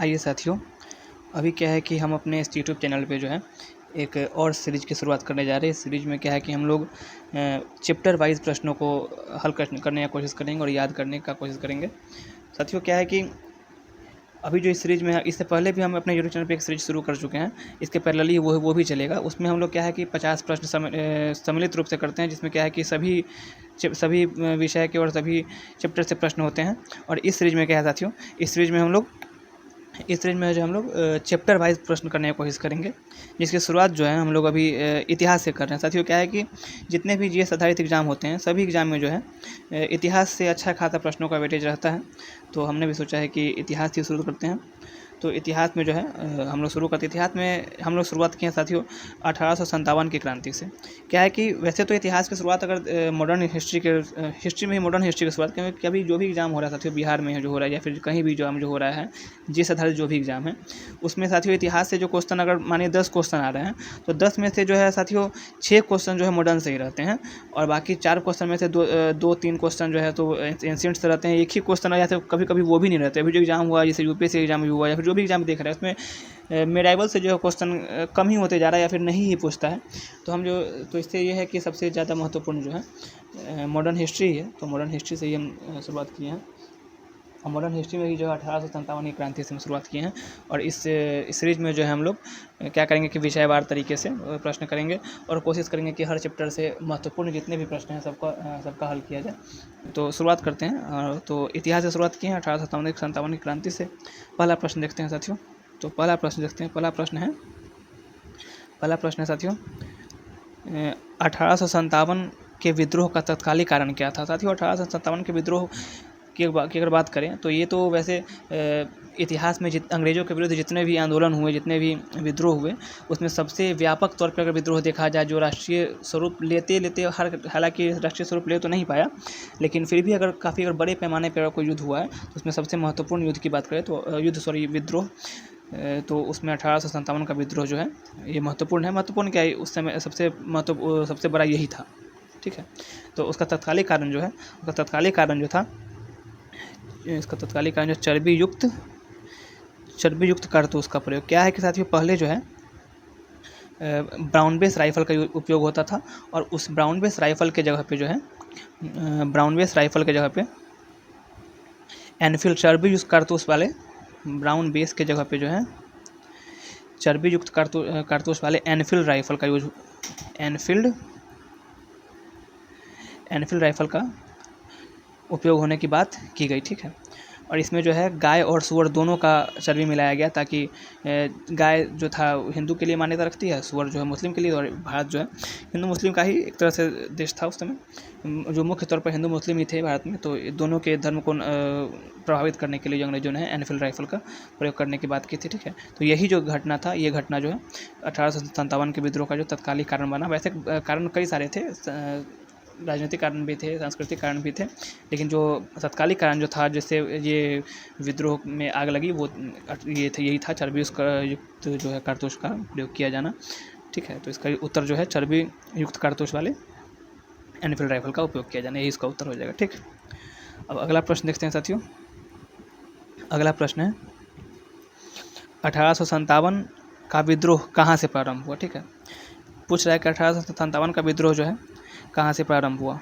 आइए साथियों, अभी क्या है कि हम अपने इस यूट्यूब चैनल पे जो है एक और सीरीज़ की शुरुआत करने जा रहे हैं। इस सीरीज़ में क्या है कि हम लोग चैप्टर वाइज प्रश्नों को हल करने की कोशिश करेंगे और याद करने का कोशिश करेंगे। साथियों क्या है कि अभी जो इस सीरीज़ में है, इससे पहले भी हम अपने यूट्यूब चैनल पे एक सीरीज़ शुरू कर चुके हैं। इसके पैरेलली वो भी चलेगा। उसमें हम लोग क्या है कि 50 प्रश्न सम्मिलित रूप से करते हैं, जिसमें क्या है कि सभी विषय के और सभी चैप्टर से प्रश्न होते हैं। और इस सीरीज़ में क्या है साथियों, इस सीरीज़ में जो हम लोग चैप्टर वाइज प्रश्न करने की कोशिश करेंगे, जिसकी शुरुआत जो है हम लोग अभी इतिहास से कर रहे हैं। साथियों क्या है कि जितने भी जीएस आधारित एग्ज़ाम होते हैं, सभी एग्ज़ाम में जो है इतिहास से अच्छा खासा प्रश्नों का वेटेज रहता है। तो हमने भी सोचा है कि इतिहास से शुरू करते हैं। तो इतिहास में जो है हम लोग शुरू करते हैं। इतिहास में हम लोग शुरुआत किए हैं साथियों 1857 की क्रांति से। क्या है कि वैसे तो इतिहास की शुरुआत अगर मॉडर्न हिस्ट्री में ही मॉडर्न हिस्ट्री की शुरुआत, क्योंकि अभी जो भी एग्ज़ाम हो रहा है साथियों, बिहार में जो हो रहा है या फिर कहीं भी जो हो रहा है, जिस आधारित जो भी एग्ज़ाम है, उसमें साथियों इतिहास से जो क्वेश्चन अगर मानिए 10 क्वेश्चन आ रहे हैं, तो 10 में से जो है साथियों 6 क्वेश्चन जो है मॉडर्न से ही रहते हैं, और बाकी 4 क्वेश्चन में से 2-3 क्वेश्चन जो है तो एंशिएंट से रहते हैं। एक ही क्वेश्चन या तो कभी-कभी वो भी नहीं रहते। अभी जो एग्ज़ाम हुआ, जैसे यूपीएससी एग्ज़ाम भी हुआ या फिर जो भी एग्ज़ाम देख रहे हैं, उसमें मेराइवल से जो है क्वेश्चन कम ही होते जा रहा है या फिर नहीं ही पूछता है। तो इससे ये है कि सबसे ज़्यादा महत्वपूर्ण जो है मॉडर्न हिस्ट्री ही है। तो मॉडर्न हिस्ट्री से ही हम शुरुआत किए हैं। और मॉडर्न हिस्ट्री में ही जो है 1857 की क्रांति से हम शुरुआत किए हैं। और इस सीरीज़ में जो है हम लोग क्या करेंगे कि विषयवार तरीके से प्रश्न करेंगे और कोशिश करेंगे कि हर चैप्टर से महत्वपूर्ण जितने भी प्रश्न हैं सबका हल किया जाए। तो शुरुआत करते हैं। तो इतिहास से शुरुआत की है 1857 की क्रांति से। पहला प्रश्न देखते हैं साथियों। तो पहला प्रश्न देखते हैं। पहला प्रश्न है साथियों, 1857 के विद्रोह का तत्कालीन कारण क्या था। साथियों 1857 के विद्रोह की अगर बात करें तो ये तो वैसे इतिहास में अंग्रेज़ों के विरुद्ध जितने भी आंदोलन हुए, जितने भी विद्रोह हुए, उसमें सबसे व्यापक तौर पर अगर विद्रोह देखा जाए, जो राष्ट्रीय स्वरूप लेते हालांकि राष्ट्रीय स्वरूप ले तो नहीं पाया, लेकिन फिर भी अगर काफ़ी बड़े पैमाने पर कोई युद्ध हुआ है, तो उसमें सबसे महत्वपूर्ण युद्ध की बात करें तो विद्रोह, तो उसमें 1857 का विद्रोह जो है ये महत्वपूर्ण है। महत्वपूर्ण क्या है, उस समय सबसे बड़ा यही था। ठीक है। तो उसका तत्कालीन कारण जो था, इसका तत्कालीन कारण जो चर्बी युक्त कारतूस का प्रयोग। क्या है कि साथियों पहले जो है ब्राउन बेस राइफ़ल का उपयोग होता था, और उस ब्राउन बेस राइफ़ल के जगह पे एनफील्ड चर्बी युक्त कारतूस वाले ब्राउन बेस के जगह पे जो है चर्बी युक्त कारतूस वाले एनफील्ड राइफ़ल का उपयोग होने की बात की गई। ठीक है। और इसमें जो है गाय और सूअर दोनों का चर्बी मिलाया गया, ताकि गाय जो था हिंदू के लिए मान्यता रखती है, सूअर जो है मुस्लिम के लिए, और भारत जो है हिंदू मुस्लिम का ही एक तरह से देश था उस समय, जो मुख्य तौर पर हिंदू मुस्लिम ही थे भारत में। तो दोनों के धर्म को प्रभावित करने के लिए अंग्रेजों ने एनफील्ड राइफ़ल का प्रयोग करने की बात की थी। ठीक है। तो यही जो घटना था, ये घटना जो है 1857 के विद्रोह का जो तत्कालीन कारण बना। वैसे कारण कई सारे थे, राजनीतिक कारण भी थे, सांस्कृतिक कारण भी थे, लेकिन जो तत्कालीन कारण जो था जिससे ये विद्रोह में आग लगी, वो यही था चर्बी युक्त जो है कारतूस का प्रयोग किया जाना। ठीक है। तो इसका उत्तर जो है चर्बी युक्त कारतूस वाले एनफील्ड राइफ़ल का उपयोग किया जाना, यही इसका उत्तर हो जाएगा। ठीक। अब अगला प्रश्न देखते हैं साथियों। अगला प्रश्न है 1857 का विद्रोह कहाँ से प्रारंभ हुआ। ठीक है। पूछ रहा है कि 1857 का विद्रोह जो है कहाँ से प्रारंभ हुआ।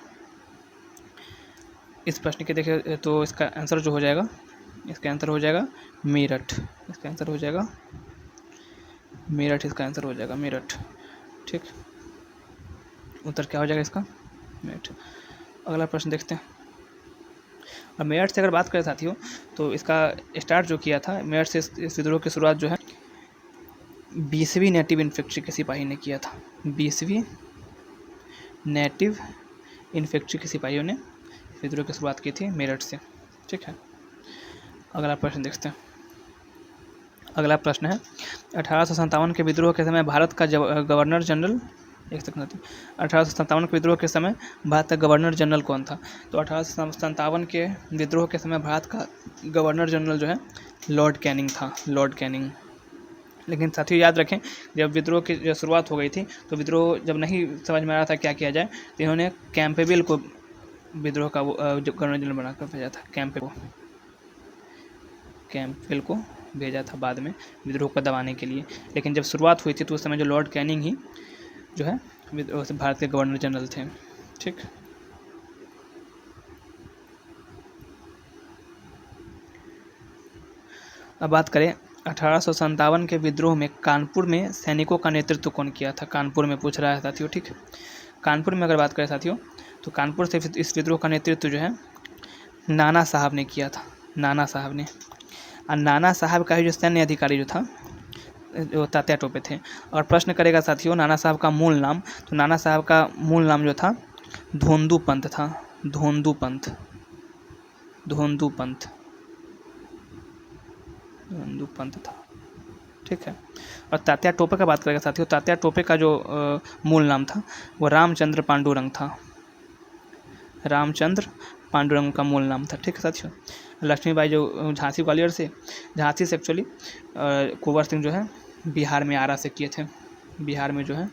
इस प्रश्न के देखें तो इसका आंसर जो हो जाएगा, मेरठ। इसका आंसर हो जाएगा मेरठ। ठीक। उत्तर क्या हो जाएगा इसका, मेरठ। अगला प्रश्न देखते हैं। और मेरठ से अगर बात करें साथियों, तो इसका स्टार्ट जो किया था मेरठ से, इस विद्रोह की शुरुआत जो है 20वीं नेटिव इन्फेंट्री के सिपाही ने किया था। 20वीं नेटिव इन्फेंट्री के सिपाहियों ने विद्रोह की शुरुआत की थी मेरठ से। ठीक है। अगला प्रश्न देखते हैं। अगला प्रश्न है 1857 के विद्रोह के समय भारत का गवर्नर जनरल, 1857 के विद्रोह के समय भारत का गवर्नर जनरल कौन था। तो 1857 के विद्रोह के समय भारत का गवर्नर जनरल जो है लॉर्ड कैनिंग था, लॉर्ड कैनिंग। लेकिन साथियों याद रखें, जब विद्रोह की जब शुरुआत हो गई थी, तो विद्रोह जब नहीं समझ में आ रहा था क्या किया जाए, तो इन्होंने कैंपेविल को विद्रोह का गवर्नर जनरल बनाकर भेजा था। कैंपबेल को भेजा था बाद में विद्रोह को दबाने के लिए। लेकिन जब शुरुआत हुई थी तो उस समय जो लॉर्ड कैनिंग ही जो है भारत के गवर्नर जनरल थे। ठीक, अब बात करें 1857 के विद्रोह में कानपुर में सैनिकों का नेतृत्व कौन किया था। कानपुर में पूछ रहा है साथियों। ठीक, कानपुर में अगर बात करें साथियों तो कानपुर से इस विद्रोह का नेतृत्व जो है नाना साहब ने किया था। नाना साहब ने, और नाना साहब का ही जो सैन्य अधिकारी जो था वो तात्या टोपे थे। और प्रश्न करेगा साथियों नाना साहब का मूल नाम, तो नाना साहब का मूल नाम जो था धोंदू पंत था। धोंदू पंत, धोंदू पंत, धोंदू पंत था। ठीक है, और तात्या टोपे का बात करेगा साथियों, तात्या टोपे का जो मूल नाम था वो रामचंद्र पांडुरंग था। रामचंद्र पांडुरंग का मूल नाम था। ठीक है साथियों, लक्ष्मीबाई जो झांसी ग्वालियर से, झांसी से एक्चुअली कुंवर सिंह जो है बिहार में आरा से किए थे। बिहार में जो है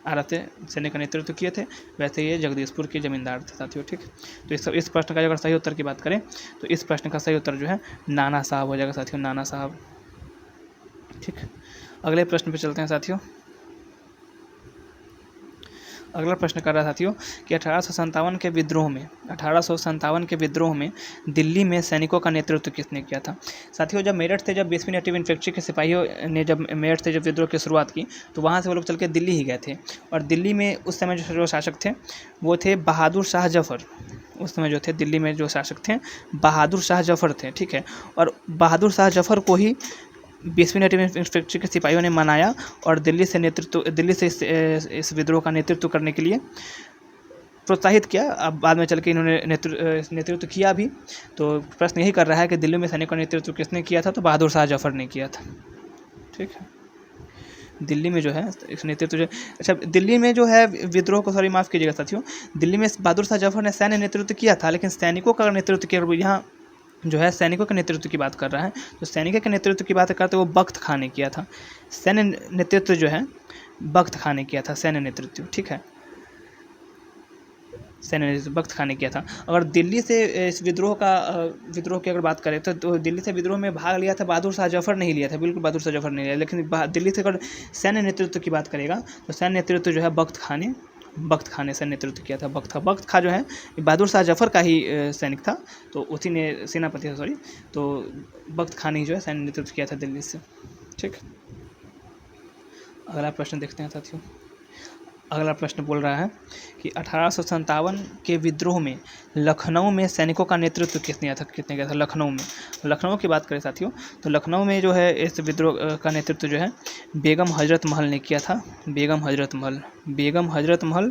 आरा से सैनिक का नेतृत्व किए थे। वैसे ये जगदीशपुर के जमींदार थे साथियों। ठीक, तो इस प्रश्न का अगर सही उत्तर की बात करें तो इस प्रश्न का सही उत्तर जो है नाना साहब हो जाएगा साथियों, नाना साहब। ठीक, अगले प्रश्न पे चलते हैं साथियों। अगला प्रश्न कर रहा साथियों कि 1857 के विद्रोह में दिल्ली में सैनिकों का नेतृत्व किसने किया था। साथियों जब मेरठ से, जब 20वीं नेटिव इन्फेंट्री के सिपाहियों ने जब मेरठ से जब विद्रोह की शुरुआत की तो वहाँ से वो लोग चल के दिल्ली ही गए थे। और दिल्ली में उस समय जो शासक थे वो थे बहादुर शाह जफ़र। उस समय जो थे दिल्ली में जो शासक थे बहादुर शाह जफ़र थे। ठीक है, और बहादुर शाह जफ़र को ही 20वीं नेटिव इन्फेंट्री के सिपाहियों ने मनाया और दिल्ली से इस विद्रोह का नेतृत्व करने के लिए प्रोत्साहित किया। अब बाद में चल के इन्होंने नेतृत्व किया भी। तो प्रश्न यही कर रहा है कि दिल्ली में सैनिकों का नेतृत्व किसने किया था, तो बहादुर शाह जफ़र ने किया था। ठीक है, दिल्ली में जो है इस नेतृत्व जो, अच्छा दिल्ली में जो है विद्रोह को, सॉरी माफ़ कीजिएगा साथियों, दिल्ली में बहादुर शाह जफ़र ने सैन्य नेतृत्व किया था, लेकिन सैनिकों का नेतृत्व किया यहाँ जो है सैनिकों के नेतृत्व की बात कर रहा है। तो सैनिकों के नेतृत्व की बात करते वो बख्त खान ने किया था। सैन्य नेतृत्व जो है बख्त खान ने किया था, सैन्य नेतृत्व। ठीक है, सैन्य नेतृत्व बख्त खान ने किया था। अगर दिल्ली से इस विद्रोह की अगर बात करें तो दिल्ली से विद्रोह में भाग लिया था बहादुर शाह जफ़र नहीं लिया था, बिल्कुल बहादुर शाह जफ़र नहीं लिया। लेकिन दिल्ली से अगर सैन्य नेतृत्व की बात करेगा तो सैन्य नेतृत्व जो है बख्त खान ने सैन्य नेतृत्व किया था। बख्त खान जो है बहादुर शाह जफ़र का ही सैनिक था, तो उसी ने सेनापति था, सॉरी, तो बख्त खान ही जो है सैन्य नेतृत्व किया था दिल्ली से। ठीक, अगला प्रश्न देखते हैं साथियों। अगला प्रश्न बोल रहा है कि 1857 के विद्रोह में लखनऊ में सैनिकों का नेतृत्व किसने किया था। लखनऊ की बात करें साथियों तो लखनऊ में जो है इस विद्रोह का नेतृत्व जो है बेगम हजरत महल ने किया था। बेगम हजरत महल,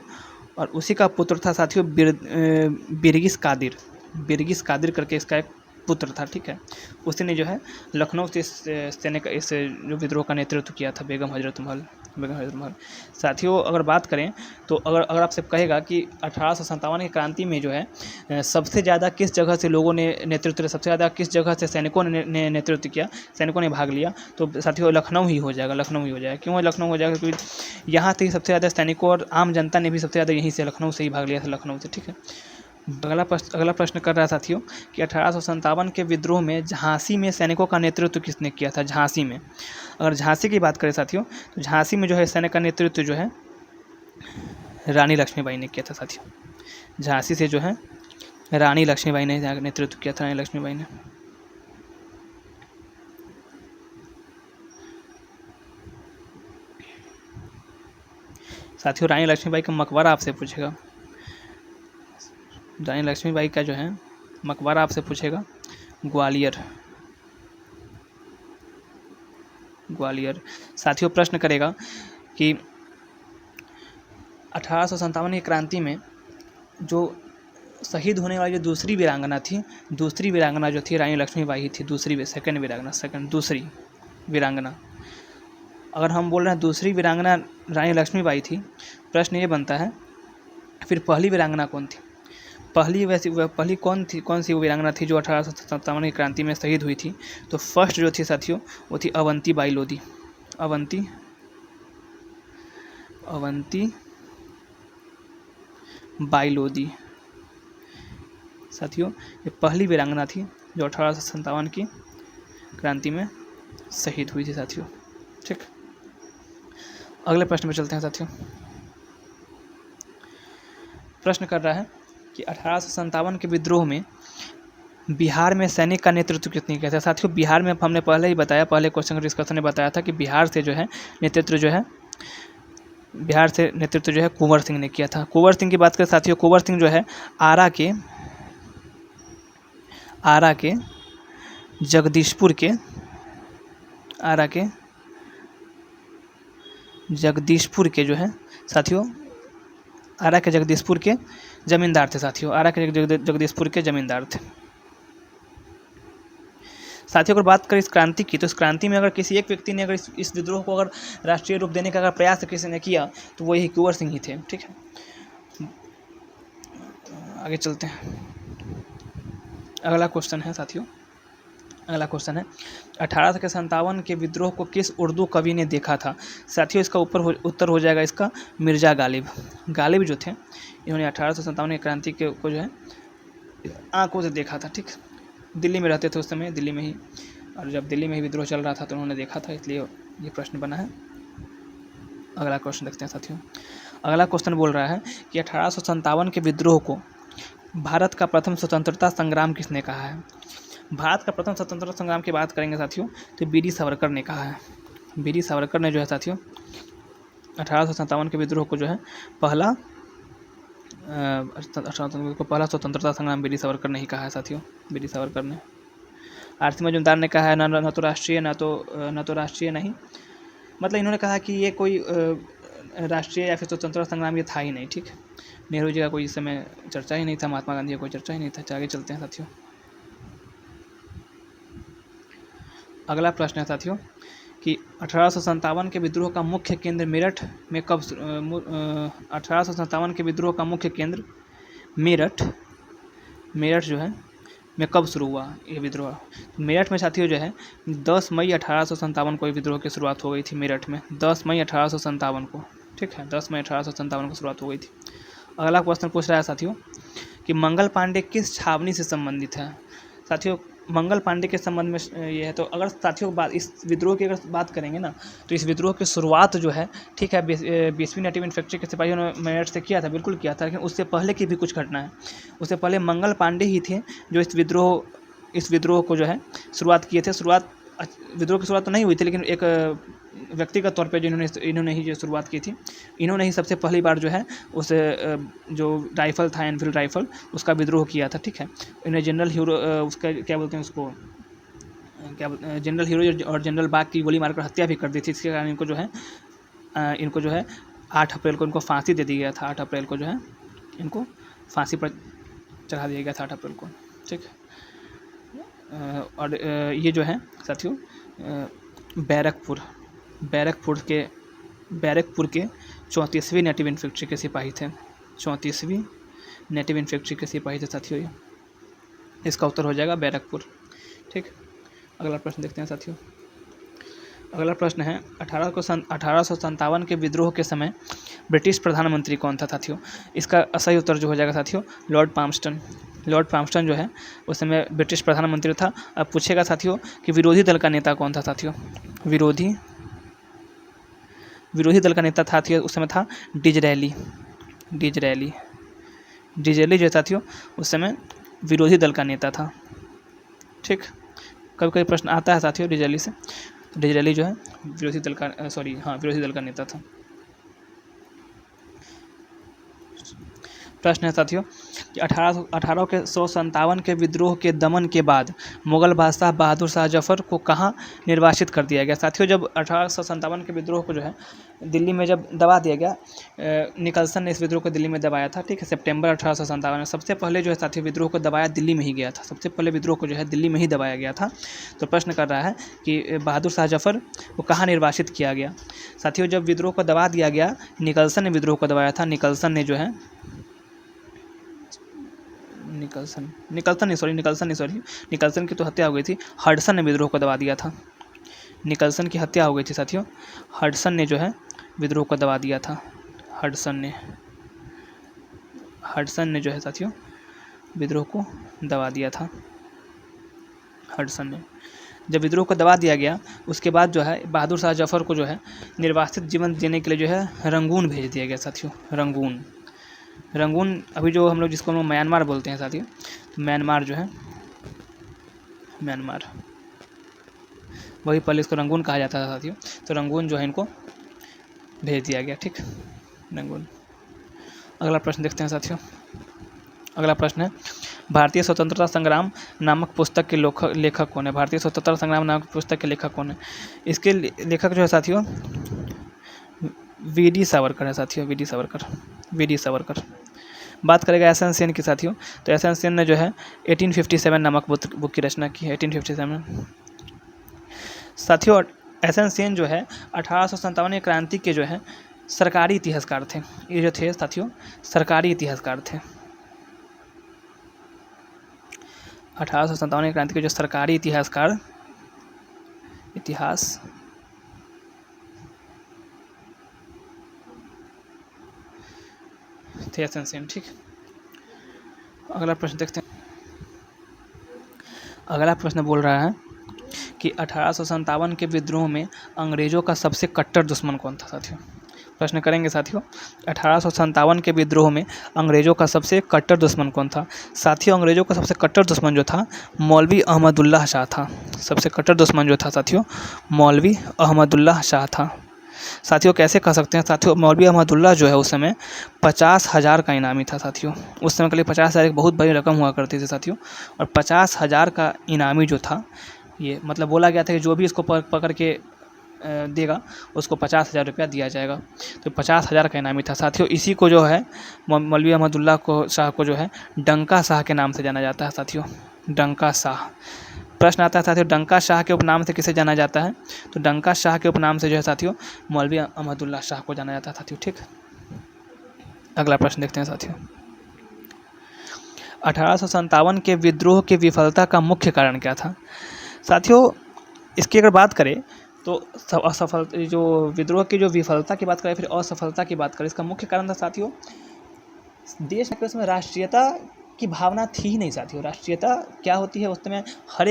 और उसी का पुत्र था साथियों बिरगिस कादिर करके इसका एक पुत्र था। ठीक है, उसी ने जो है लखनऊ से इस जो विद्रोह का नेतृत्व किया था, बेगम हजरत महल। साथियों अगर बात करें तो अगर आपसे कहेगा कि 1857 की क्रांति में जो है सबसे ज़्यादा किस जगह से लोगों ने नेतृत्व, सबसे ज़्यादा किस जगह से सैनिकों ने नेतृत्व किया, सैनिकों ने भाग लिया, तो साथियों लखनऊ ही हो जाएगा। क्यों लखनऊ हो जाएगा? क्योंकि यहाँ से ही सबसे ज़्यादा सैनिकों और आम जनता ने भी सबसे ज़्यादा यहीं से लखनऊ से ही भाग लिया था, लखनऊ से। ठीक है, अगला प्रश्न कर रहा है साथियों कि 1857 के विद्रोह में झांसी में सैनिकों का नेतृत्व किसने किया था। झांसी में, अगर झांसी की बात करें साथियों तो झांसी में जो है सैनिक का नेतृत्व जो है रानी लक्ष्मीबाई ने किया था साथियों। झांसी से जो है रानी लक्ष्मीबाई ने नेतृत्व किया था, रानी लक्ष्मीबाई ने। साथियों रानी लक्ष्मीबाई का मकबरा आपसे पूछेगा, रानी लक्ष्मीबाई का जो है मकबरा आपसे पूछेगा ग्वालियर। साथियों प्रश्न करेगा कि 1857 की क्रांति में जो शहीद होने वाली जो दूसरी वीरांगना जो थी रानी लक्ष्मीबाई ही थी। दूसरी वीरांगना, अगर हम बोल रहे हैं दूसरी वीरांगना रानी लक्ष्मीबाई थी, प्रश्न ये बनता है फिर पहली वीरांगना कौन थी। पहली कौन सी वीरांगना थी जो 1857 की क्रांति में शहीद हुई थी। तो फर्स्ट जो थी साथियों वो थी अवंती बाई लोधी। अवंती बाई लोधी साथियों ये पहली वीरांगना थी जो 1857 की क्रांति में शहीद हुई थी साथियों। ठीक, अगले प्रश्न में चलते हैं साथियों। प्रश्न कर रहा है कि 1857 के विद्रोह में बिहार में सैनिक का नेतृत्व किसने किया था। साथियों बिहार में हमने पहले ही बताया, पहले क्वेश्चन डिस्कशन में बताया था कि बिहार से जो है नेतृत्व जो है कुंवर सिंह ने किया था। कुंवर सिंह की बात करें साथियों, कुंवर सिंह जो है आरा के जगदीशपुर के जो है साथियों, आरा के जगदीशपुर के जमींदार थे साथियों, आरा के जगदीशपुर के जमींदार थे साथियों। अगर बात करें इस क्रांति की, तो इस क्रांति में अगर किसी एक व्यक्ति ने अगर इस विद्रोह को अगर राष्ट्रीय रूप देने का अगर प्रयास किसी ने किया तो वही कुंवर सिंह ही थे। ठीक है, आगे चलते हैं। अगला क्वेश्चन है साथियों, अगला क्वेश्चन है 1857 के विद्रोह को किस उर्दू कवि ने देखा था। साथियों इसका उत्तर हो जाएगा इसका मिर्जा गालिब जो थे, इन्होंने 1857 की क्रांति को जो है आंखों से देखा था। ठीक, दिल्ली में रहते थे उस समय, दिल्ली में ही, और जब दिल्ली में ही विद्रोह चल रहा था तो उन्होंने देखा था, इसलिए ये प्रश्न बना है। अगला क्वेश्चन देखते हैं साथियों। अगला क्वेश्चन बोल रहा है कि 1857 के विद्रोह को भारत का प्रथम स्वतंत्रता संग्राम किसने कहा है। भारत का प्रथम स्वतंत्रता संग्राम की बात करेंगे साथियों तो बीडी सावरकर ने कहा है। बीडी सावरकर ने जो है साथियों 1857 के विद्रोह को जो है पहला स्वतंत्रता संग्राम बीडी सावरकर ने ही कहा है साथियों। बीडी सावरकर ने, आरसी मजूमदार ने कहा है न तो राष्ट्रीय नहीं, मतलब इन्होंने कहा कि ये कोई राष्ट्रीय या फिर स्वतंत्रता संग्राम ये था ही नहीं। ठीक, नेहरू जी का कोई इस समय चर्चा ही नहीं था, महात्मा गांधी का कोई चर्चा ही नहीं था। आगे चलते हैं साथियों। अगला प्रश्न है साथियों कि 1857 के विद्रोह का मुख्य केंद्र मेरठ में कब 1857 के विद्रोह का मुख्य केंद्र मेरठ जो है में कब शुरू हुआ ये विद्रोह। मेरठ में साथियों जो है 10 मई 1857 को ये विद्रोह की शुरुआत हो गई थी मेरठ में, 10 मई 1857 को। ठीक है, 10 मई 1857 को शुरुआत हो गई थी। अगला क्वेश्चन पूछ रहा है साथियों कि मंगल पांडे किस छावनी से संबंधित है। साथियों मंगल पांडे के संबंध में ये है, तो अगर साथियों इस विद्रोह की अगर बात करेंगे ना तो इस विद्रोह की शुरुआत जो है, ठीक है, 20वीं नेटिव इन्फेंट्री के सिपाहियों ने मेरठ से किया था, बिल्कुल किया था, लेकिन उससे पहले की भी कुछ घटना है। उससे पहले मंगल पांडे ही थे जो इस विद्रोह को जो है शुरुआत किए थे। विद्रोह की शुरुआत तो नहीं हुई थी, लेकिन एक व्यक्तिगत तौर पे इन्होंने ही जो शुरुआत की थी, इन्होंने ही सबसे पहली बार जो है उस जो राइफ़ल था एनफील्ड राइफ़ल उसका विद्रोह किया था। ठीक है, इन्हें जनरल हीरो उसका क्या बोलते हैं उसको जनरल हीरो और जनरल बाग की गोली मारकर हत्या भी कर दी थी। इसके कारण इनको जो है 8 अप्रैल को इनको फांसी दे दिया गया था। 8 अप्रैल को जो है इनको फांसी पर चढ़ा दिया गया था 8 अप्रैल को। ठीक, और ये जो है साथियों बैरकपुर के 34वीं नेटिव इन्फेंट्री के सिपाही थे। 34वीं नेटिव इन्फेंट्री के सिपाही थे साथियों ये। इसका उत्तर हो जाएगा बैरकपुर। ठीक, अगला प्रश्न देखते हैं साथियों। अगला प्रश्न है 1857 के विद्रोह के समय ब्रिटिश प्रधानमंत्री कौन था साथियों। इसका सही उत्तर जो हो जाएगा साथियों लॉर्ड पाम्पस्टन जो है उस समय ब्रिटिश प्रधानमंत्री था। अब पूछेगा साथियों कि विरोधी दल का नेता कौन था साथियों। विरोधी दल का नेता था उस समय था डिजरेली जो साथियों उस समय विरोधी दल का नेता था। ठीक, कभी प्रश्न आता है साथियों डिजरेली से, तो डिजरेली जो है विरोधी दल का नेता था। प्रश्न है साथियों कि 1857 के विद्रोह के दमन के बाद मुगल बादशाह बहादुर शाह जफर को कहाँ निर्वासित कर दिया गया। साथियों जब 1857 के विद्रोह को जो है दिल्ली में जब दबा दिया गया, निकलसन ने इस विद्रोह को दिल्ली में दबाया था। ठीक है, सितंबर 1857 में सबसे पहले जो है साथियों विद्रोह को दबाया दिल्ली में ही गया था। सबसे पहले विद्रोह को जो है दिल्ली में ही दबाया गया था। तो प्रश्न कर रहा है कि बहादुर शाह जफर को कहाँ निर्वासित किया गया। साथियों जब विद्रोह को दबा दिया गया, निकलसन ने विद्रोह को दबाया था। निकलसन की तो हत्या हो गई थी। हडसन ने विद्रोह को दबा दिया था। निकलसन की हत्या हो गई थी साथियों, हडसन ने जो है विद्रोह को दबा दिया था। हडसन ने जो है साथियों विद्रोह को दबा दिया था। हडसन ने। जब विद्रोह को दबा दिया गया उसके बाद जो है बहादुर शाह जफर को जो है निर्वासित जीवन जीने के लिए जो है रंगून भेज दिया गया साथियों। रंगून अभी जो हम लोग जिसको हम लोग म्यांमार बोलते हैं साथियों, तो म्यांमार जो है म्यांमार, वही पहले इसको रंगून कहा जाता था साथियों। तो रंगून जो है इनको भेज दिया गया, ठीक, रंगून। अगला प्रश्न देखते हैं साथियों। अगला प्रश्न है भारतीय स्वतंत्रता संग्राम नामक पुस्तक के लेखक कौन है? भारतीय स्वतंत्रता संग्राम नामक पुस्तक के लेखक कौन है? इसके लेखक जो है साथियों वी.डी. सावरकर है साथियों, वी.डी. सावरकर। बात करेगा एस.एन. सेन की साथियों, तो एस.एन. सेन ने जो है 1857 नामक बुक की रचना की है, 1857 साथियों। एस.एन. सेन जो है 1857 क्रांति के जो है सरकारी इतिहासकार थे। ये जो थे साथियों सरकारी इतिहासकार थे। 1857 क्रांति के जो सरकारी इतिहासकार थे एस.एन. सेन, ठीक। अगला प्रश्न देखते हैं। अगला प्रश्न बोल रहा है कि 1857 के विद्रोह में अंग्रेजों का सबसे कट्टर दुश्मन कौन था साथियों? प्रश्न करेंगे साथियों। 1857 के विद्रोह में अंग्रेजों का सबसे कट्टर दुश्मन कौन था? साथियों अंग्रेजों का सबसे कट्टर दुश्मन जो था मौलवी अहमदुल्लाह शाह था। सबसे कट्टर दुश्मन जो था साथियों मौलवी अहमदुल्लाह शाह था। साथियों कैसे कह सकते हैं साथियों, मौलवी अहमदुल्लाह जो है उस समय 50,000 का इनामी था साथियों। उस समय के लिए 50,000 एक बहुत बड़ी रकम हुआ करती थी साथियों। और 50,000 का इनामी जो था, ये मतलब बोला गया था कि जो भी इसको पकड़ के देगा उसको 50,000 रुपया दिया जाएगा। तो 50,000 का इनामी था साथियों। इसी को जो है मौलवी अहमदुल्लाह को शाह को जो है डंका शाह के नाम से जाना जाता है साथियों, डंका शाह। प्रश्न आता है साथियों डंका शाह के उपनाम से किसे जाना जाता है? तो डंका शाह के उपनाम से जो है साथियों मौलवी अहमदुल्लाह शाह को जाना जाता है साथियों, ठीक। अगला प्रश्न देखते हैं साथियों। 1857 के विद्रोह की विफलता का मुख्य कारण क्या था? साथियों इसकी अगर बात करें तो असफल जो विद्रोह की जो विफलता की बात करें फिर असफलता की बात करें, इसका मुख्य कारण था साथियों देश में उसमें राष्ट्रीयता की भावना थी ही नहीं साथियों। राष्ट्रीयता क्या होती है उस समय हर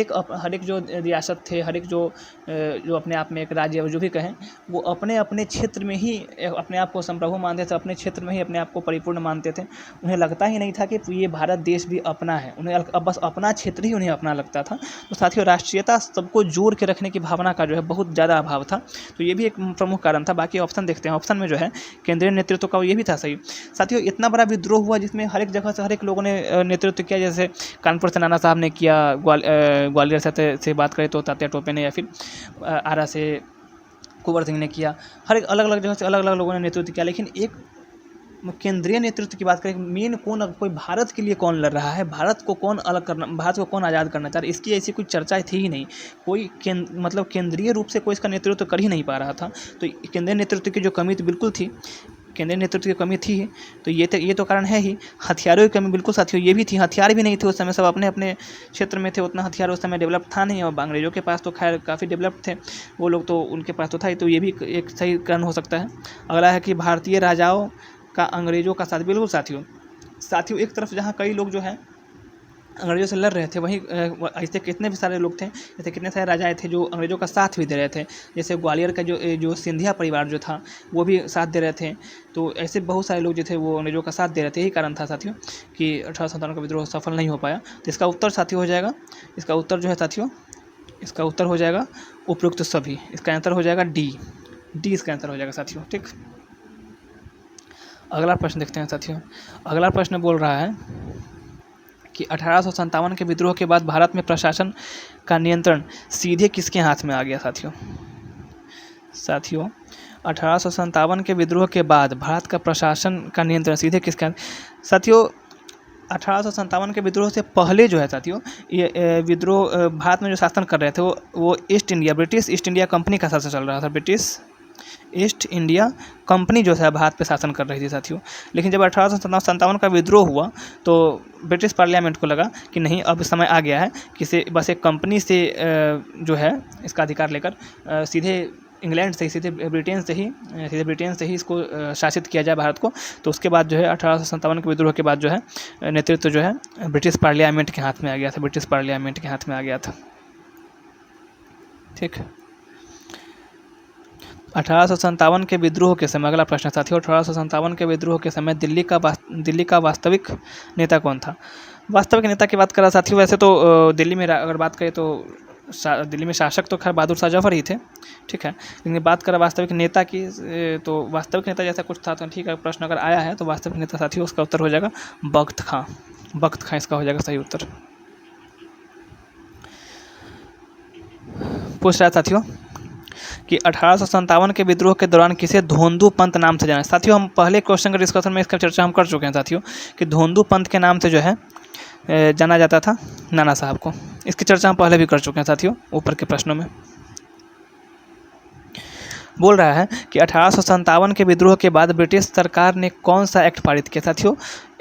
एक जो रियासत थे, हर एक जो अपने आप में एक राज्य जो भी कहें वो अपने अपने क्षेत्र में ही अपने आप को संप्रभु मानते थे, अपने क्षेत्र में ही अपने आप को परिपूर्ण मानते थे। उन्हें लगता ही नहीं था कि ये भारत देश भी अपना है, उन्हें अब बस अपना क्षेत्र ही उन्हें अपना लगता था। तो साथियों राष्ट्रीयता सबको जोड़ के रखने की भावना का जो है बहुत ज़्यादा अभाव था। तो ये भी एक प्रमुख कारण था। बाकी ऑप्शन देखते हैं। ऑप्शन में जो है केंद्रीय नेतृत्व का ये भी था सही साथियों। इतना बड़ा विद्रोह हुआ जिसमें हर एक जगह से हर एक लोगों ने नेतृत्व किया। जैसे कानपुर से नाना साहब ने किया, ग्वालियर से बात करें तो तात्या टोपे ने, या फिर आरा से कुंवर सिंह ने किया। हर एक अलग अलग जगह से अलग अलग लोगों ने नेतृत्व किया। लेकिन एक केंद्रीय नेतृत्व की बात करें, मेन कौन, कोई भारत के लिए कौन लड़ रहा है, भारत को कौन अलग करना, भारत को कौन आज़ाद करना चाह रहा है, इसकी ऐसी कोई चर्चा थी ही नहीं। कोई मतलब केंद्रीय रूप से कोई इसका नेतृत्व कर ही नहीं पा रहा था। तो केंद्रीय नेतृत्व की जो कमी तो बिल्कुल थी, केंद्रीय नेतृत्व की कमी थी। तो ये तो कारण है ही। हथियारों की कमी बिल्कुल साथियों ये भी थी। हथियार भी नहीं थे उस समय, सब अपने अपने क्षेत्र में थे, उतना हथियार उस समय डेवलप था नहीं। और अंग्रेजों के पास तो खैर काफ़ी डेवलप थे वो लोग, तो उनके पास तो था ही। तो ये भी एक सही कारण हो सकता है। अगला है कि भारतीय राजाओं का अंग्रेजों का साथ। बिल्कुल साथियों एक तरफ जहाँ कई लोग जो हैं अंग्रेजों से लड़ रहे थे, वहीं ऐसे कितने भी सारे लोग थे, जैसे कितने सारे राजाएं थे जो अंग्रेजों का साथ भी दे रहे थे। जैसे ग्वालियर का जो सिंधिया परिवार जो था वो भी साथ दे रहे थे। तो ऐसे बहुत सारे लोग जो थे वो अंग्रेजों का साथ दे रहे थे। यही कारण था साथियों कि 1857 का विद्रोह सफल नहीं हो पाया। तो इसका उत्तर साथियों हो जाएगा, इसका उत्तर जो है साथियों, इसका उत्तर हो जाएगा उपयुक्त सभी। इसका आंसर हो जाएगा डी इसका आंसर हो जाएगा साथियों, ठीक। अगला प्रश्न देखते हैं साथियों। अगला प्रश्न बोल रहा है कि 1857 के विद्रोह के बाद भारत में प्रशासन का नियंत्रण सीधे किसके हाथ में आ गया साथियों 1857 के विद्रोह के बाद भारत का प्रशासन का नियंत्रण सीधे किसके हाथ? साथियों 1857 के विद्रोह से पहले जो है साथियों ये विद्रोह भारत में जो शासन कर रहे थे वो ब्रिटिश ईस्ट इंडिया कंपनी का शासन चल रहा था। ब्रिटिश ईस्ट इंडिया कंपनी जो है भारत पे शासन कर रही थी साथियों। लेकिन जब 1857 का विद्रोह हुआ तो ब्रिटिश पार्लियामेंट को लगा कि नहीं, अब समय आ गया है कि बस एक कंपनी से जो है इसका अधिकार लेकर सीधे इंग्लैंड से ही, सीधे ब्रिटेन से ही इसको शासित किया जाए भारत को। तो उसके बाद जो है 1857 के विद्रोह के बाद जो है नेतृत्व जो है ब्रिटिश पार्लियामेंट के हाथ में आ गया था। ठीक। 1857 के विद्रोह के समय, अगला प्रश्न साथियों, 1857 के विद्रोह के समय दिल्ली का वास्तविक नेता कौन था? वास्तविक नेता की बात करें साथियों, वैसे तो दिल्ली में अगर बात करें तो दिल्ली में शासक तो खैर बहादुर शाह जफर ही थे, ठीक है। लेकिन बात करें वास्तविक नेता की, तो वास्तविक नेता जैसा कुछ था तो ठीक है, प्रश्न अगर आया है तो वास्तविक नेता साथियों उसका उत्तर हो जाएगा बख्त खां। बख्त खां इसका हो जाएगा सही उत्तर। पूछ रहा है साथियों कि 1857 के विद्रोह के दौरान किसे धोंदू पंत नाम से जाना? साथियों हम पहले क्वेश्चन के डिस्कशन में इसका चर्चा हम कर चुके हैं साथियों कि धोंदू पंत के नाम से जो है जाना जाता था नाना साहब को। इसकी चर्चा हम पहले भी कर चुके हैं साथियों ऊपर के प्रश्नों में। बोल रहा है कि 1857 के विद्रोह के बाद ब्रिटिश सरकार ने कौन सा एक्ट पारित किया? साथियों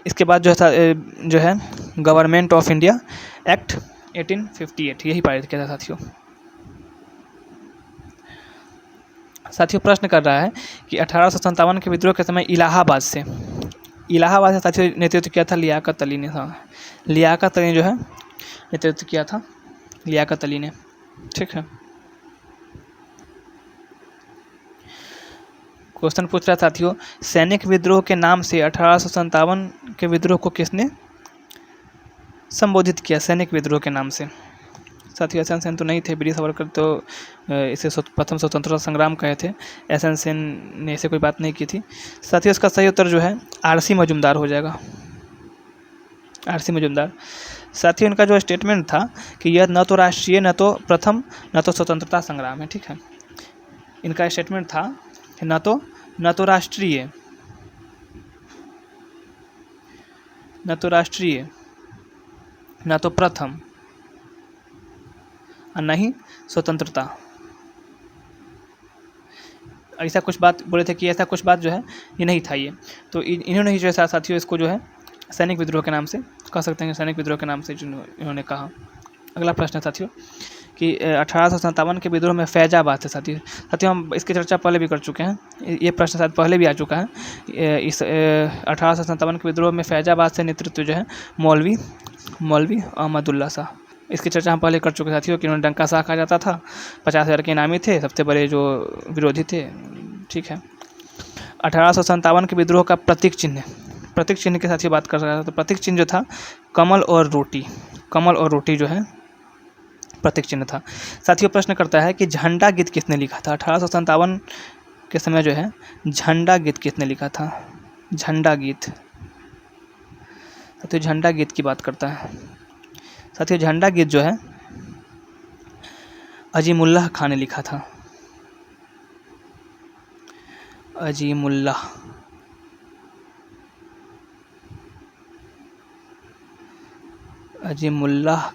इसके बाद जो है गवर्नमेंट ऑफ इंडिया एक्ट 1858 यही पारित किया था साथियों। साथियों प्रश्न कर रहा है कि 1857 के विद्रोह के समय इलाहाबाद से साथियों नेतृत्व किया था लियाकत अली ने। हाँ, लियाकत अली ने जो है नेतृत्व किया था, लियाकत अली ने, ठीक है। क्वेश्चन पूछ रहा है साथियों, सैनिक विद्रोह के नाम से 1857 के विद्रोह को किसने संबोधित किया? सैनिक विद्रोह के नाम से साथियों एस एन सेन तो नहीं थे, वीर सावरकर तो इसे प्रथम स्वतंत्रता संग्राम कहे थे, एस एन सेन ने ऐसे कोई बात नहीं की थी। साथियों इसका सही उत्तर जो है आरसी मजुमदार हो जाएगा, आरसी मजुमदार। साथियों इनका जो स्टेटमेंट था कि यह न तो राष्ट्रीय, न तो प्रथम, न तो स्वतंत्रता संग्राम है, ठीक है। इनका स्टेटमेंट था कि न तो राष्ट्रीय, न तो प्रथम और नहीं स्वतंत्रता। ऐसा कुछ बात बोले थे कि ऐसा कुछ बात जो है ये नहीं था ये, तो इन्होंने ही जो है साथियों इसको जो है सैनिक विद्रोह के नाम से कह सकते हैं, सैनिक विद्रोह के नाम से जो इन्होंने कहा। अगला प्रश्न है साथियों कि 1857 के विद्रोह में फैजाबाद से साथियों हम इसकी चर्चा पहले भी कर चुके हैं, ये प्रश्न शायद पहले भी आ चुका है। इस 1857 के विद्रोह में फैजाबाद से नेतृत्व जो है मौलवी अहमदुल्ला शाह, इसकी चर्चा हम पहले कर चुके साथियों कि उन्होंने डंका शाह कहा जाता था, 50,000 के इनामी थे, सबसे बड़े जो विरोधी थे, ठीक है। 1857 के विद्रोह का प्रतीक चिन्ह के साथ ही बात कर रहा था, तो प्रतीक चिन्ह जो था कमल और रोटी जो है प्रतीक चिन्ह था। साथियों प्रश्न करता है कि झंडा गीत किसने लिखा था? 1857 के समय जो है झंडा गीत किसने लिखा था? झंडा गीत, साथियों झंडा गीत की बात करता है। साथियों झंडा गीत जो है अजीमुल्लाह खान ने लिखा था, अजीमुल्लाह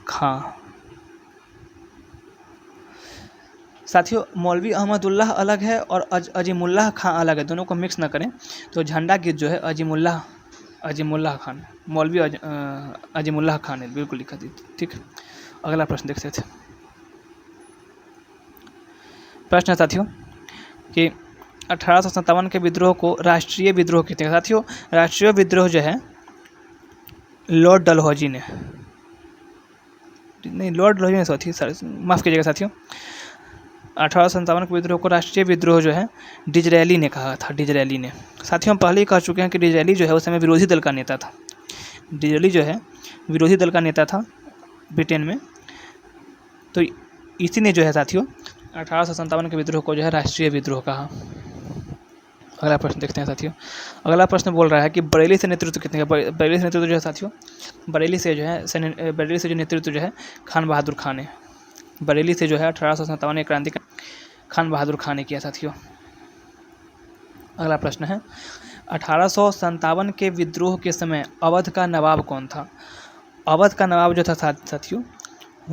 खां। साथियों मौलवी अहमदुल्लाह अलग है और अजीमुल्लाह खां अलग है, दोनों को मिक्स ना करें। तो झंडा गीत जो है अजीमुल्लाह खान, मौलवी अजीमुल्लाह खान ने बिल्कुल लिखा थी, ठीक। अगला प्रश्न देखते थे। प्रश्न है साथियों कि 1857 के विद्रोह को राष्ट्रीय विद्रोह कहते हैं। साथियों राष्ट्रीय विद्रोह जो है लॉर्ड डलहौजी ने माफ़ कीजिएगा साथियों, 1857 के विद्रोह को राष्ट्रीय विद्रोह जो है डिजरैली ने कहा था, डिजरैली ने। साथियों हम पहले ही कह चुके हैं कि डिजरैली जो है उस समय विरोधी दल का नेता था, डिजरैली जो है विरोधी दल का नेता था ब्रिटेन में, तो इसी ने जो है साथियों 1857 के विद्रोह को जो है राष्ट्रीय विद्रोह कहा। अगला प्रश्न देखते हैं साथियों। अगला प्रश्न बोल रहा है कि बरेली से नेतृत्व कितने का? बरेली से नेतृत्व जो है साथियों बरेली से जो नेतृत्व जो है खान बहादुर खान ने, बरेली से जो है 1857 क्रांति का खान बहादुर खान ने किया साथियों। अगला प्रश्न है 1857 के विद्रोह के समय अवध का नवाब कौन था? अवध का नवाब जो था साथियों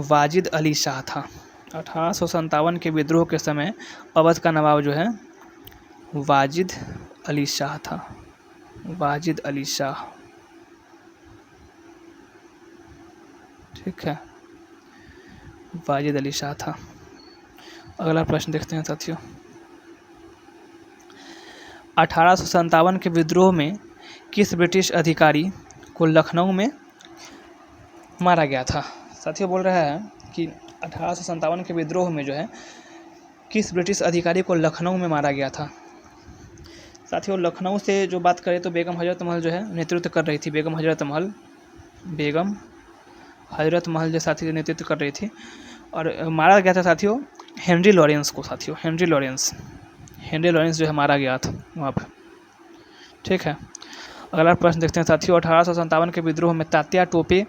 वाजिद अली शाह था। 1857 के विद्रोह के समय अवध का नवाब जो है वाजिद अली शाह था, वाजिद अली शाह, ठीक है, वाजिद अली शाह था। अगला प्रश्न देखते हैं साथियों। 1857 के विद्रोह में किस ब्रिटिश अधिकारी को लखनऊ में मारा गया था? साथियों बोल रहा है कि 1857 के विद्रोह में जो है किस ब्रिटिश अधिकारी को लखनऊ में मारा गया था? साथियों, लखनऊ से जो बात करें तो बेगम हजरत महल जो है नेतृत्व कर रही थी। बेगम हजरत महल जो साथी नेतृत्व कर रही थी, और मारा गया था साथियों हेनरी लॉरेंस को। साथियों, हेनरी लॉरेंस जो है मारा गया था वहाँ पर। ठीक है, अगला प्रश्न देखते हैं साथियों। 1857 के विद्रोह में तात्या टोपे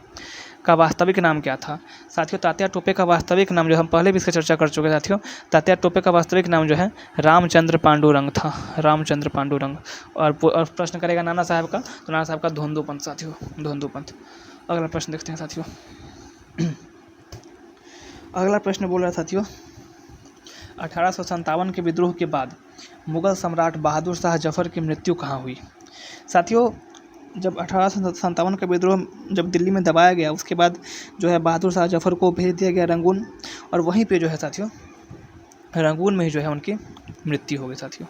का वास्तविक नाम क्या था? साथियों, तात्या टोपे का वास्तविक नाम जो हम पहले भी इसकी चर्चा कर चुके हैं साथियों। तात्या टोपे का वास्तविक नाम जो है रामचंद्र पांडुरंग था, रामचंद्र पांडुरंग। और प्रश्न करेगा नाना साहब का, तो नाना साहब का धोंदू पंथ साथियों, धोंदू पंथ। अगला प्रश्न देखते हैं साथियों। अगला प्रश्न बोल रहा है साथियों, 1857 के विद्रोह के बाद मुगल सम्राट बहादुर शाह जफर की मृत्यु कहाँ हुई? साथियों, जब 1857 का विद्रोह जब दिल्ली में दबाया गया, उसके बाद जो है बहादुर शाह जफर को भेज दिया गया रंगून, और वहीं पे जो है साथियों रंगून में ही जो है उनकी मृत्यु हो गई साथियों।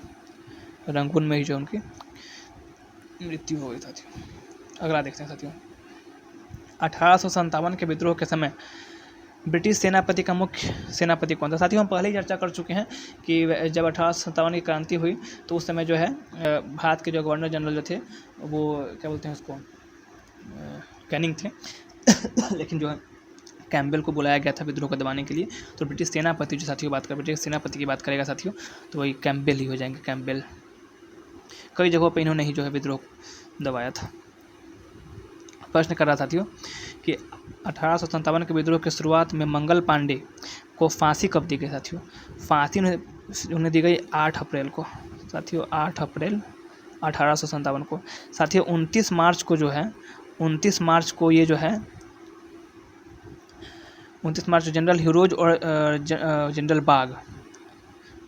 रंगून में ही जो उनकी मृत्यु हो गई साथियों। अगला देखते हैं साथियों। 1857 के विद्रोह के समय ब्रिटिश सेनापति का मुख्य सेनापति कौन था? साथियों, हम पहले ही चर्चा कर चुके हैं कि जब 1857 की क्रांति हुई तो उस समय जो है भारत के जो गवर्नर जनरल जो थे वो क्या बोलते हैं उसको, कैनिंग थे। लेकिन जो है कैम्पबेल को बुलाया गया था विद्रोह को दबाने के लिए। तो ब्रिटिश सेनापति जो साथियों बात कर ब्रिटिश सेनापति की बात करेगा साथियों, तो वही कैम्पबेल ही हो जाएंगे। कैम्पबेल कई जगहों पर इन्होंने ही जो है विद्रोह दबाया था। प्रश्न कर रहा साथियों कि 1857 के विद्रोह की शुरुआत में मंगल पांडे को फांसी कब दी गई? साथियों, फांसी उन्हें दी गई 8 अप्रैल को साथियों, 8 अप्रैल 1857 को। साथियों, 29 मार्च को जो है 29 मार्च को ये जो है 29 मार्च जनरल हिरोज और जनरल बाग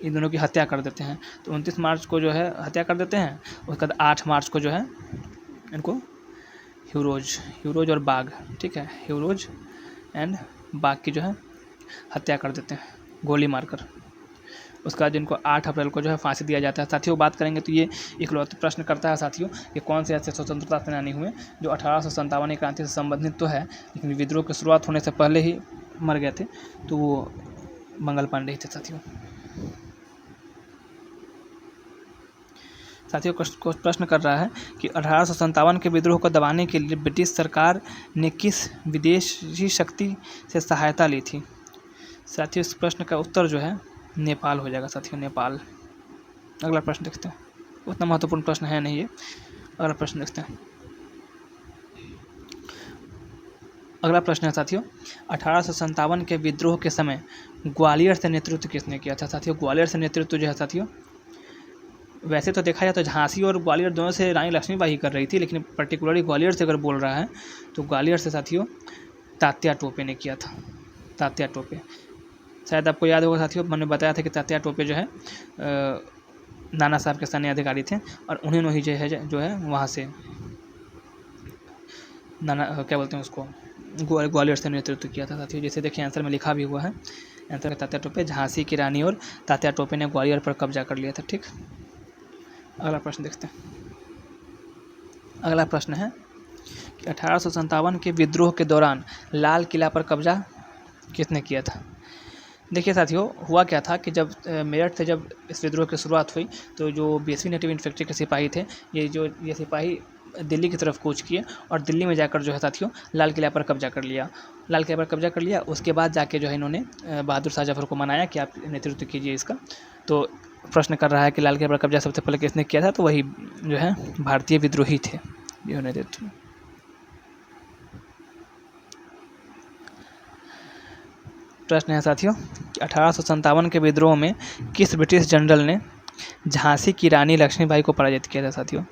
इन दोनों की हत्या कर देते हैं। तो 29 मार्च को जो है हत्या कर देते हैं। उसके बाद 8 मार्च को जो है इनको ह्यूरोज और बाग, ठीक है, ह्यूरोज एंड बाग की जो है हत्या कर देते हैं गोली मारकर। उसके बाद जिनको 8 अप्रैल को जो है फांसी दिया जाता है। साथियों, बात करेंगे तो ये इकलौते प्रश्न करता है साथियों कि कौन से ऐसे स्वतंत्रता सेनानी हुए जो 1857 की क्रांति से संबंधित तो है, लेकिन विद्रोह की शुरुआत होने से पहले ही मर गए थे, तो वो मंगल पांडे ही थे साथियों। साथियों, प्रश्न कर रहा है कि 1857 के विद्रोह को दबाने के लिए ब्रिटिश सरकार ने किस विदेशी शक्ति से सहायता ली थी? साथियों, इस प्रश्न का उत्तर जो है नेपाल हो जाएगा साथियों, नेपाल। अगला प्रश्न देखते हैं, उतना महत्वपूर्ण प्रश्न है नहीं ये। अगला प्रश्न देखते हैं। अगला प्रश्न है साथियों, 1857 के विद्रोह के समय ग्वालियर से नेतृत्व किसने किया था? साथियों, ग्वालियर से नेतृत्व जो है साथियों, वैसे तो देखा जाए तो झांसी और ग्वालियर दोनों से रानी लक्ष्मीबाई कर रही थी, लेकिन पर्टिकुलरली ग्वालियर से अगर बोल रहा है तो ग्वालियर से साथियों तात्या टोपे ने किया था। तात्या टोपे, शायद आपको याद होगा साथियों, मैंने बताया था कि तात्या टोपे जो है नाना साहब के सैन्य अधिकारी थे, और उन्होंने ही जो है वहाँ से नाना क्या बोलते हैं उसको ग्वालियर से नेतृत्व किया था साथियों। जैसे देखिए आंसर में लिखा भी हुआ है, आंसर में तात्या टोपे, झांसी की रानी और तात्या टोपे ने ग्वालियर पर कब्जा कर लिया था। ठीक, अगला प्रश्न देखते हैं। अगला प्रश्न है कि 1857 के विद्रोह के दौरान लाल किला पर कब्जा किसने किया था? देखिए साथियों, हुआ क्या था कि जब मेरठ से जब इस विद्रोह की शुरुआत हुई तो जो 20वीं नेटिव इन्फेंट्री के सिपाही थे, ये सिपाही दिल्ली की तरफ कूच किए और दिल्ली में जाकर जो है साथियों लाल किला पर कब्जा कर लिया। उसके बाद जाके जो है इन्होंने बहादुर शाह जफर को मनाया कि आप नेतृत्व कीजिए इसका। तो प्रश्न कर रहा है कि लाल किला पर कब्जा सबसे पहले किसने किया था? तो वही जो है भारतीय विद्रोही थे जो नेतृत्व। प्रश्न है साथियों कि 1857 के विद्रोह में किस ब्रिटिश जनरल ने झांसी की रानी लक्ष्मीबाई को पराजित किया था? साथियों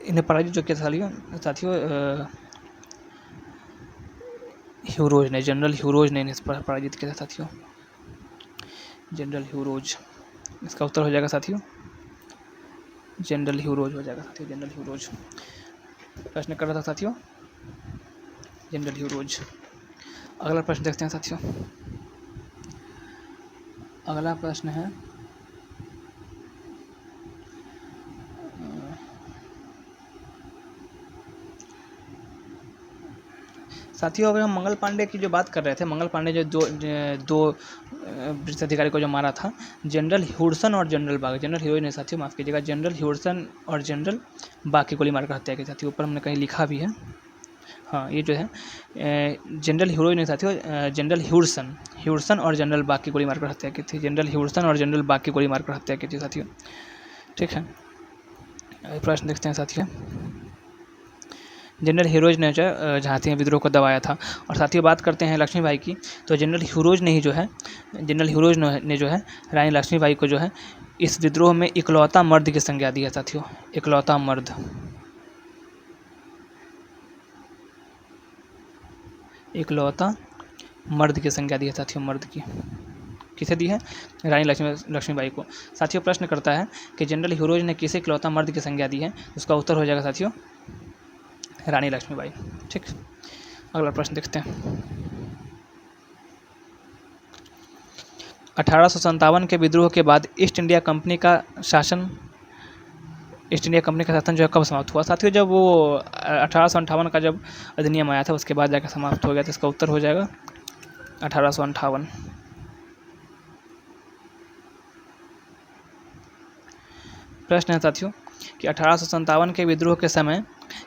इन्हें पराजित जो किया था साथियों जनरल ह्यूरोज ने इन्हें पराजित किया था साथियों, जनरल ह्यूरोज। इसका उत्तर हो जाएगा साथियों जनरल ह्यूरोज हो जाएगा साथियों, जनरल ह्यूरोज। प्रश्न कर रहा था साथियों जनरल ह्यूरोज। अगला प्रश्न देखते हैं साथियों। अगला प्रश्न है साथियों अगर हम मंगल पांडे की जो बात कर रहे थे, मंगल पांडे जो दो ब्रिटिश अधिकारी को जो मारा था, जनरल ह्यूडसन और जनरल बाग, जनरल ह्यूज ने साथियों, माफ़ कीजिएगा, जनरल ह्यूडसन और जनरल बाग की गोली मारकर हत्या की साथियों। ऊपर हमने कहीं लिखा भी है, हाँ ये जो है जनरल ह्यूज ने साथियों, जनरल ह्यूडसन और जनरल बाग की गोली मारकर हत्या की थी, जनरल ह्यूडसन और जनरल बाग की गोली मारकर हत्या की थी साथियों। ठीक है, प्रश्न देखते हैं साथियों। जनरल हीरोज ने जो है झांसी में विद्रोह को दबाया था। और साथियों बात करते हैं लक्ष्मीबाई की, तो जनरल हीरोज ने ही जो है, जनरल हीरोज ने जो है रानी लक्ष्मीबाई को जो है इस विद्रोह में इकलौता मर्द की संज्ञा दी है साथियों, इकलौता मर्द, इकलौता मर्द की संज्ञा दी है साथियों, मर्द की किसे दी है, रानी लक्ष्मीबाई को। साथियों प्रश्न करता है कि जनरल हीरोज ने किसे इकलौता मर्द की संज्ञा दी है, उसका उत्तर हो जाएगा साथियों रानी लक्ष्मीबाई। ठीक, अगला प्रश्न देखते हैं। 1857 के विद्रोह के बाद ईस्ट इंडिया कंपनी का शासन जो है कब समाप्त हुआ साथियों, जब वो 1858 का जब अधिनियम आया था उसके बाद जाकर समाप्त हो गया था। इसका उत्तर हो जाएगा 1858। प्रश्न है साथियों कि 1857 के विद्रोह के समय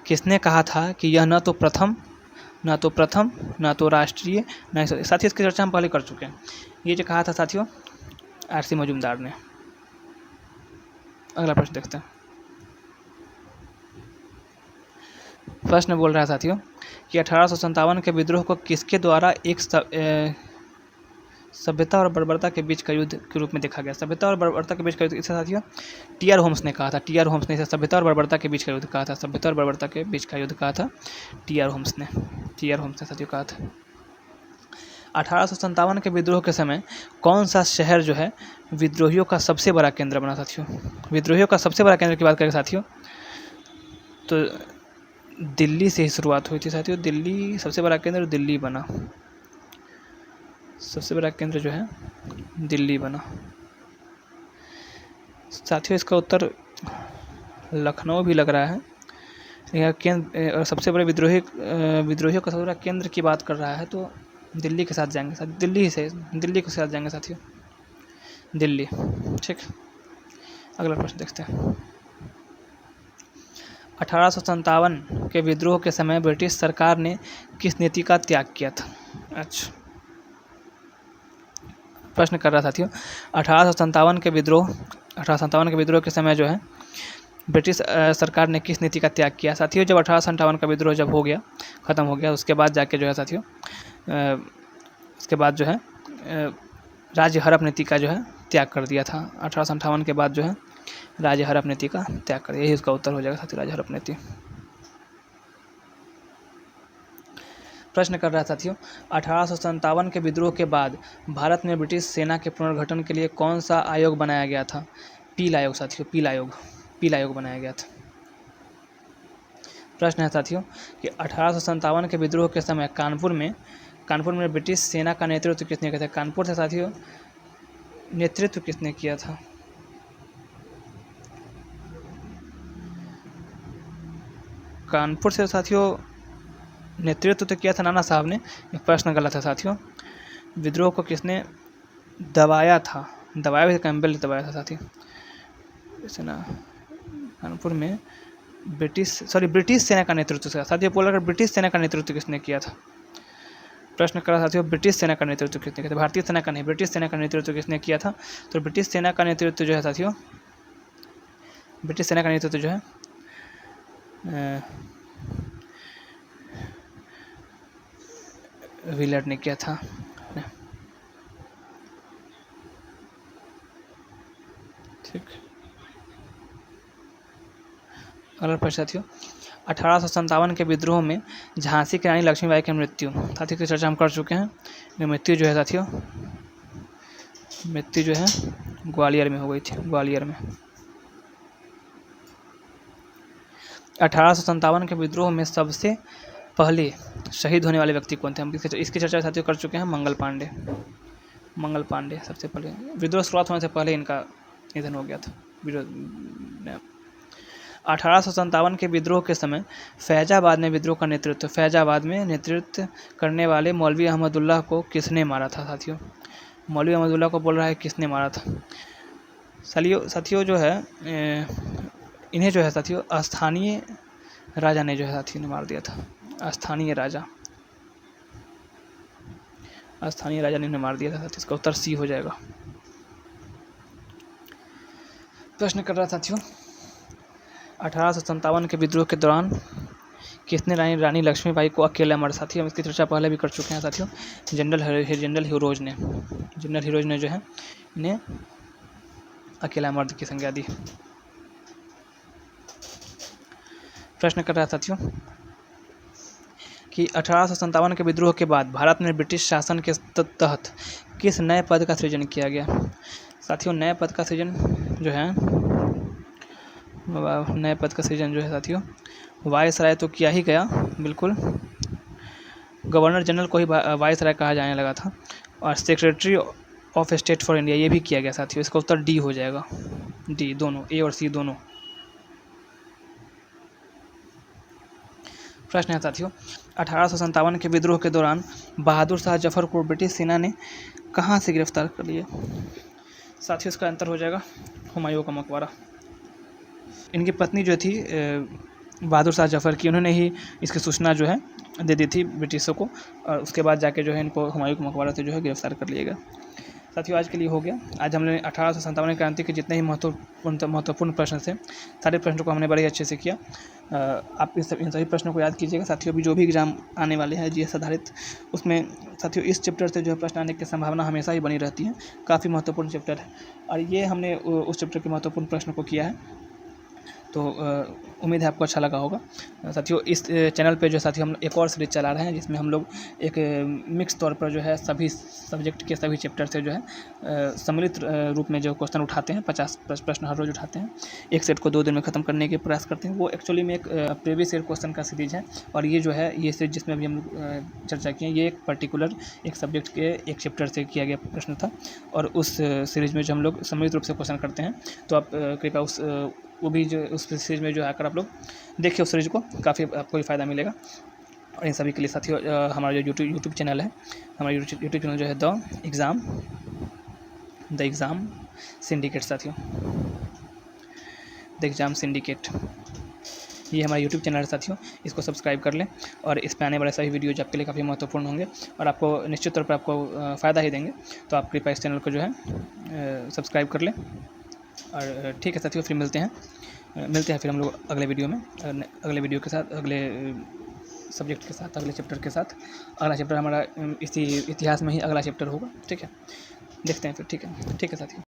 किसने कहा था कि यह न तो प्रथम, न तो राष्ट्रीय, न साथियों इसकी चर्चा हम पहले कर चुके हैं। ये जो कहा था साथियों आर.सी. मजूमदार ने। अगला प्रश्न देखते हैं। प्रश्न बोल रहा है साथियों कि 1857 के विद्रोह को किसके द्वारा एक सभ्यता और बर्बरता के बीच का युद्ध के रूप में देखा गया। सभ्यता और बर्बरता के बीच का युद्ध इसे साथियों टी.आर. होम्स ने कहा था, टी.आर. होम्स ने इसे सभ्यता और बर्बरता के बीच का युद्ध कहा था, सभ्यता और बर्बरता के बीच का युद्ध कहा था टी.आर. होम्स ने, टी.आर. होम्स ने साथियों कहा था। 1857 के विद्रोह के समय कौन सा शहर जो है विद्रोहियों का सबसे बड़ा केंद्र बना साथियों, विद्रोहियों का सबसे बड़ा केंद्र की बात करें साथियों तो दिल्ली से ही शुरुआत हुई थी साथियों, दिल्ली सबसे बड़ा केंद्र दिल्ली बना, सबसे बड़ा केंद्र जो है दिल्ली बना साथियों। इसका उत्तर लखनऊ भी लग रहा है, यह केंद्र सबसे बड़े विद्रोहियों का सबसे बड़ा केंद्र की बात कर रहा है तो दिल्ली के साथ जाएंगे साथ, दिल्ली के साथ जाएंगे साथियों, दिल्ली। ठीक, अगला प्रश्न देखते हैं। 1857 के विद्रोह के समय ब्रिटिश सरकार ने किस नीति का त्याग किया था। अच्छा, प्रश्न कर रहा साथियों 1857 के विद्रोह के समय जो है ब्रिटिश सरकार ने किस नीति का त्याग किया साथियों। जब 1857 का विद्रोह जब हो गया, ख़त्म हो गया, उसके बाद जाके जो है साथियों उसके बाद जो है राज्य हड़प नीति का जो है त्याग कर दिया था। 1858 के बाद जो है राज्य हड़प नीति का त्याग कर दिया, यही उसका उत्तर हो जाएगा साथियों, राज्य हड़प नीति। प्रश्न कर रहा साथियों 1857 के विद्रोह के बाद भारत में ब्रिटिश सेना के पुनर्गठन के लिए कौन सा आयोग बनाया गया था। पील आयोग साथियों, पील आयोग बनाया गया था। प्रश्न है साथियों कि 1857 के विद्रोह के समय कानपुर में ब्रिटिश सेना का नेतृत्व किसने किया था। कानपुर से साथियों नेतृत्व किसने किया था। कानपुर से साथियों नेतृत्व तो किया था नाना साहब ने, प्रश्न गलत है साथियों। विद्रोह को किसने दबाया था, दबाया भी कैम्पबेल ने दबाया था साथियों। सेना कानपुर में ब्रिटिश सेना का नेतृत्व साथियों बोला कर, ब्रिटिश सेना का नेतृत्व किसने किया था। प्रश्न करा साथियों ब्रिटिश सेना का नेतृत्व किसने किया था, भारतीय सेना का नहीं, ब्रिटिश सेना का नेतृत्व किसने किया था। तो ब्रिटिश सेना का नेतृत्व जो है साथियों, ब्रिटिश सेना का नेतृत्व जो है व्हीलर ने किया था। ठीक, अगला प्रश्न साथियों 1857 के विद्रोह में झांसी की रानी लक्ष्मीबाई की मृत्यु साथियों की चर्चा हम कर चुके हैं। मृत्यु जो है साथियों, मृत्यु जो है ग्वालियर में हो गई थी, ग्वालियर में। 1857 के विद्रोह में सबसे पहले शहीद होने वाले व्यक्ति कौन थे, हम इसकी चर्चा साथियों कर चुके हैं। मंगल पांडे सबसे पहले, विद्रोह शुरुआत होने से पहले इनका निधन हो गया था। 1857 के विद्रोह के समय फैजाबाद में विद्रोह का नेतृत्व करने वाले मौलवी अहमदुल्लाह को किसने मारा था साथियों? मौलवी अहमदुल्लाह को बोल रहा है किसने मारा था। साथियों जो है इन्हें जो है साथियों स्थानीय राजा ने जो है साथियों ने मार दिया था। स्थानीय राजा ने इन्हें मार दिया था साथियों। इसका उत्तर सी हो जाएगा। प्रश्न कर रहा साथियों 1857 के विद्रोह के दौरान किसने रानी लक्ष्मीबाई को अकेला मारा? साथियों हम इसकी चर्चा पहले भी कर चुके हैं साथियों। जनरल हीरोज ने जो है इन्हें अकेला मर्द की संज्ञा दी। प्रश्न कर रहा है साथियों कि 1857 के विद्रोह के बाद भारत में ब्रिटिश शासन के तहत किस नए पद का सृजन किया गया? साथियों नए पद का सृजन जो है साथियों वायसराय तो किया ही गया, बिल्कुल। गवर्नर जनरल को ही वायसराय कहा जाने लगा था। और secretary of state for India ये भी किया गया साथियों। इसका उत्तर डी हो जाएगा। डी दोनों, ए और सी दोनों। प्रश्न है साथियों 1857 के विद्रोह के दौरान बहादुर शाह जफर को ब्रिटिश सेना ने कहाँ से गिरफ्तार कर लिया? साथियों इसका आंसर हो जाएगा हुमायूं का मकबरा। इनकी पत्नी जो थी बहादुर शाह जफर की, उन्होंने ही इसकी सूचना जो है दे दी थी ब्रिटिशों को, और उसके बाद जाके जो है इनको हुमायूं के मकबरा से जो है गिरफ्तार कर लिया गया। साथियों आज के लिए हो गया। आज हमने 1857 क्रांति के जितने ही महत्वपूर्ण प्रश्न थे सारे प्रश्नों को हमने बड़े अच्छे से किया। आप इन सभी प्रश्नों को याद कीजिएगा साथियों। अभी जो भी एग्जाम आने वाले हैं जीएस आधारित, उसमें साथियों इस चैप्टर से जो है प्रश्न आने की संभावना हमेशा ही बनी रहती है। काफ़ी महत्वपूर्ण चैप्टर है और ये हमने उस चैप्टर के महत्वपूर्ण प्रश्न को किया है। तो उम्मीद है आपको अच्छा लगा होगा। साथियों इस चैनल पे जो साथियों हम एक और सीरीज चला रहे हैं जिसमें हम लोग एक मिक्स तौर पर जो है सभी सब्जेक्ट के सभी चैप्टर से जो है सम्मिलित रूप में जो क्वेश्चन उठाते हैं। 50 प्रश्न हर रोज़ उठाते हैं। एक सेट को 2 दिन में ख़त्म करने के प्रयास करते हैं। वो एक्चुअली में एक प्रीवियस ईयर क्वेश्चन का सीरीज है और ये जो है ये सीरीज जिसमें अभी हम लोग चर्चा किए ये एक पर्टिकुलर एक सब्जेक्ट के एक चैप्टर से किया गया प्रश्न था और उस सीरीज में जो हम लोग सम्मिलित रूप से क्वेश्चन करते हैं। तो आप कृपया वो भी जो उस सीरीज में जो आकर आप लोग देखिए उस सीरीज को, काफ़ी आपको भी फ़ायदा मिलेगा। और इन सभी के लिए साथियों हमारा जो यूट्यूब चैनल है, हमारा यूट्यूब चैनल जो है द एग्ज़ाम सिंडिकेट साथियों, द एग्ज़ाम सिंडिकेट, ये हमारा यूट्यूब चैनल है साथियों। इसको सब्सक्राइब कर लें और इस पर आने वाले सभी वीडियोज आपके लिए काफ़ी महत्वपूर्ण होंगे और आपको निश्चित तौर पर आपको फ़ायदा ही देंगे। तो आप कृपया इस चैनल को जो है सब्सक्राइब कर लें। और ठीक है साथियों, फिर मिलते हैं फिर हम लोग अगले वीडियो में, अगले वीडियो के साथ, अगले सब्जेक्ट के साथ, अगले चैप्टर के साथ। अगला चैप्टर हमारा इसी इतिहास में ही अगला चैप्टर होगा। ठीक है, देखते हैं फिर। ठीक है साथियों।